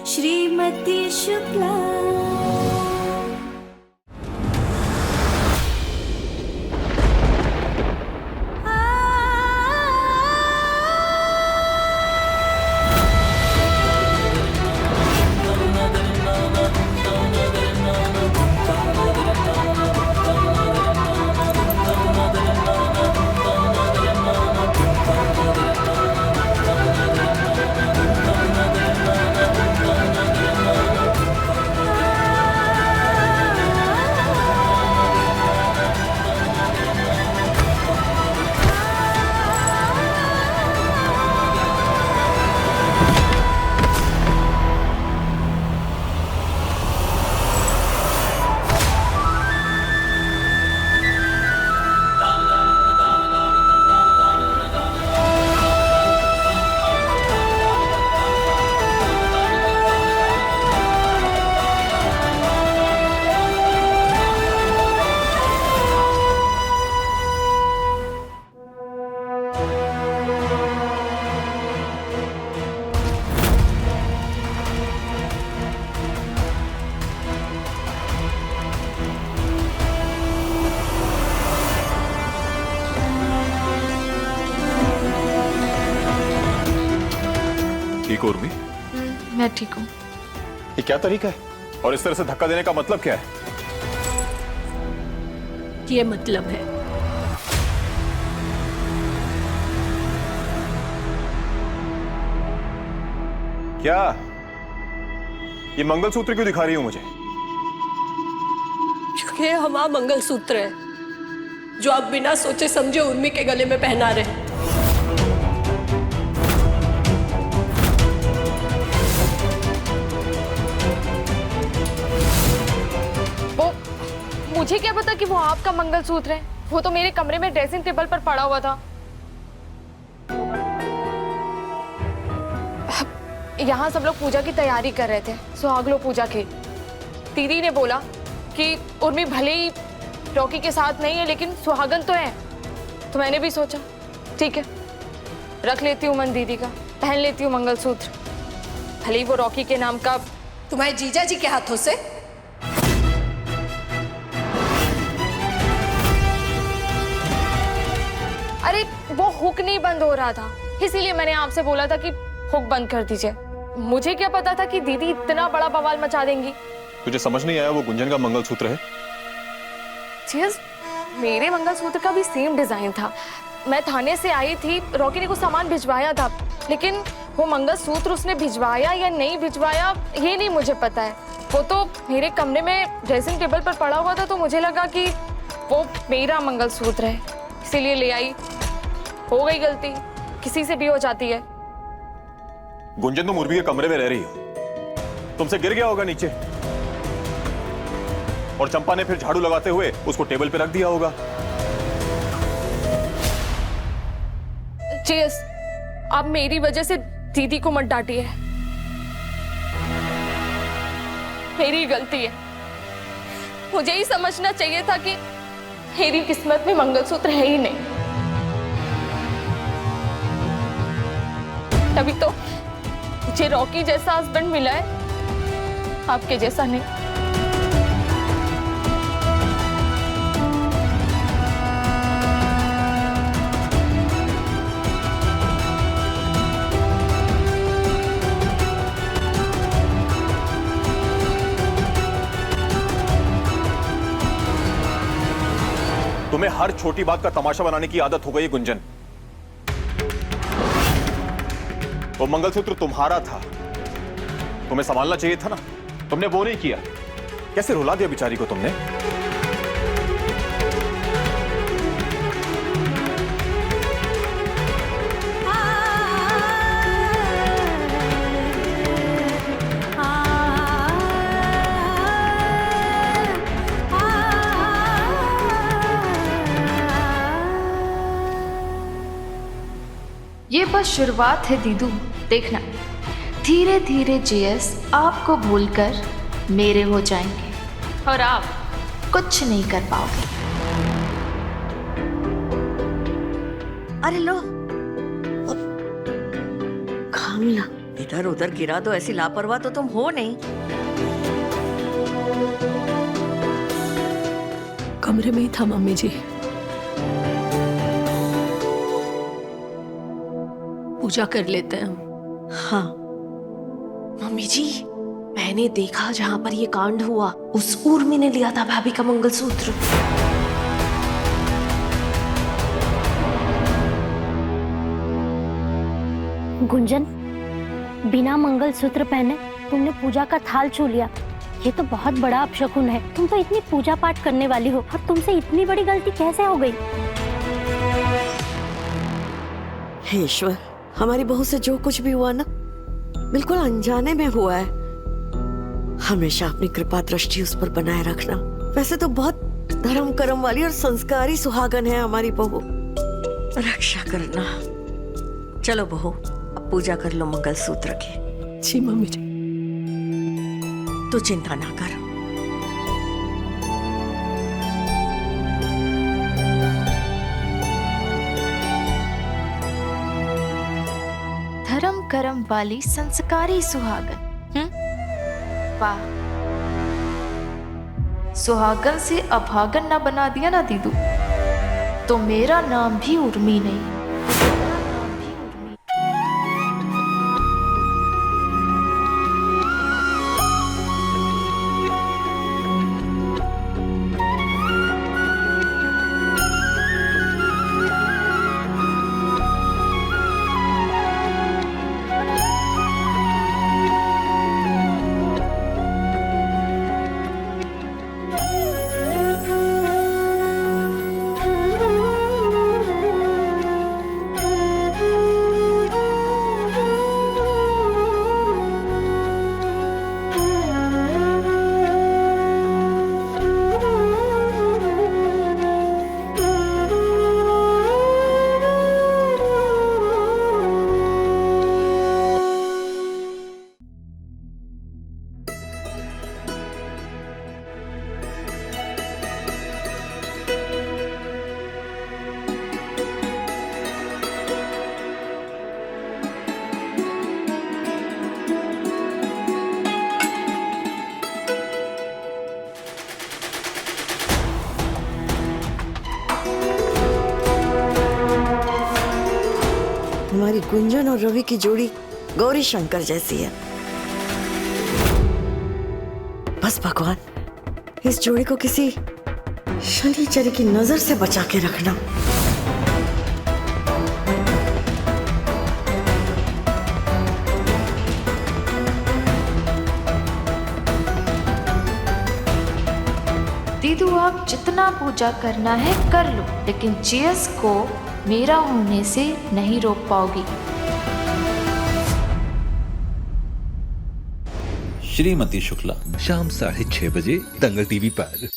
श्रीमती शुक्ला। ठीक हो उर्मी? मैं ठीक हूँ। ये क्या तरीका है और इस तरह से धक्का देने का मतलब क्या है? ये मतलब है क्या? ये मंगलसूत्र क्यों दिखा रही हो मुझे? क्योंकि हमारा मंगलसूत्र है जो आप बिना सोचे समझे उर्मी के गले में पहना रहे हैं। मुझे क्या पता कि वो आपका मंगलसूत्र है। वो तो मेरे कमरे में ड्रेसिंग टेबल पर पड़ा हुआ था। यहाँ सब लोग पूजा की तैयारी कर रहे थे, सुहागलो पूजा की। दीदी ने बोला कि उर्मी भले ही रॉकी के साथ नहीं है लेकिन सुहागन तो है। तो मैंने भी सोचा ठीक है, रख लेती हूँ मन दीदी का, पहन लेती हूँ मंगलसूत्र, भले ही वो रॉकी के नाम का। तुम्हारे जीजा जी के हाथों से? अरे वो हुक नहीं बंद हो रहा था, इसीलिए मैंने आपसे बोला था कि हुक बंद कर दीजिए। मुझे क्या पता था कि दीदी इतना बड़ा बवाल मचा देंगी। तुझे समझ नहीं आया वो गुंजन का मंगलसूत्र है? चीज, मेरे मंगलसूत्र का भी सेम डिजाइन था। मैं थाने से आई थी, रॉकी ने कुछ सामान भिजवाया था, लेकिन वो मंगलसूत्र उसने भिजवाया या नहीं भिजवाया ये नहीं मुझे पता है। वो तो मेरे कमरे में ड्रेसिंग टेबल पर पड़ा हुआ था, तो मुझे लगा कि वो मेरा मंगलसूत्र है, इसीलिए ले आई। हो गई गलती, किसी से भी हो जाती है। गुंजन तुम उर्मी के कमरे में रह रही हो, तुमसे गिर गया होगा नीचे और चंपा ने फिर झाड़ू लगाते हुए उसको टेबल पे रख दिया होगा। चीज, आप मेरी वजह से दीदी को मत डांटिए, मेरी गलती है। मुझे ही समझना चाहिए था कि मेरी किस्मत में मंगलसूत्र है ही नहीं, तभी तो मुझे रॉकी जैसा हस्बैंड मिला है, आपके जैसा नहीं। तुम्हें हर छोटी बात का तमाशा बनाने की आदत हो गई गुंजन। वो मंगलसूत्र तुम्हारा था, तुम्हें संभालना चाहिए था ना, तुमने वो नहीं किया। कैसे रुला दिया बेचारी को तुमने। ये बस शुरुआत है दीदू, देखना धीरे धीरे जीएस आपको भूलकर मेरे हो जाएंगे और आप कुछ नहीं कर पाओगे। अरे लो, खामिया इधर उधर गिरा तो ऐसी लापरवाह तो तुम हो नहीं। कमरे में ही था मम्मी जी। पूजा कर लेते हैं हम। हाँ, मम्मी जी, मैंने देखा जहाँ पर ये कांड हुआ उस उर्मी ने लिया था भाभी का मंगलसूत्र। गुंजन, बिना मंगलसूत्र पहने तुमने पूजा का थाल छू लिया। ये तो बहुत बड़ा अपशकुन है। तुम तो इतनी पूजा पाठ करने वाली हो और तुमसे इतनी बड़ी गलती कैसे हो गई? हे ईश्वर, हमारी बहू से जो कुछ भी हुआ ना, बिल्कुल अनजाने में हुआ है। हमेशा अपनी कृपा दृष्टि उस पर बनाए रखना। वैसे तो बहुत धर्म कर्म वाली और संस्कारी सुहागन है हमारी बहू। रक्षा करना। चलो बहू, अब पूजा कर लो मंगलसूत्र की। जी मम्मी जी। तू चिंता ना कर। धर्म कर्म वाली संस्कारी सुहागन। वाह, सुहागन से अभागन ना बना दिया ना दीदू, तो मेरा नाम भी उर्मी नहीं। हमारी गुंजन और रवि की जोड़ी गौरी शंकर जैसी है। बस भगवान, इस जोड़ी को किसी शनिचरी की नजर से बचा के रखना। दीदू, आप जितना पूजा करना है कर लो, लेकिन जेएस को मेरा होने से नहीं रोक पाओगी। श्रीमती शुक्ला, शाम 6:30 बजे दंगल टीवी पर।